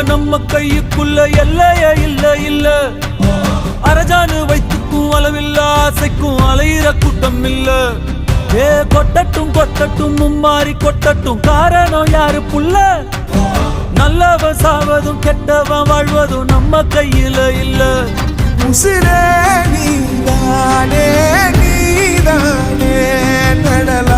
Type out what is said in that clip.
நம்ம கையுக்குள்ள எல்லையே இல்ல இல்ல. அரஜானு வைத்துக்கும் அளவில்ல, ஆசைக்கும் அலையிற கூட்டம் இல்ல. ஏ கொட்டட்டும் கொட்டட்டும் மும்மாறி கொட்டட்டும், காரணம் யாரு புள்ள? நல்லவன் சாவதும் கெட்டவன் வாழ்வதும் நம்ம கையில இல்ல. உசிரே நீதானே நீதானே நடல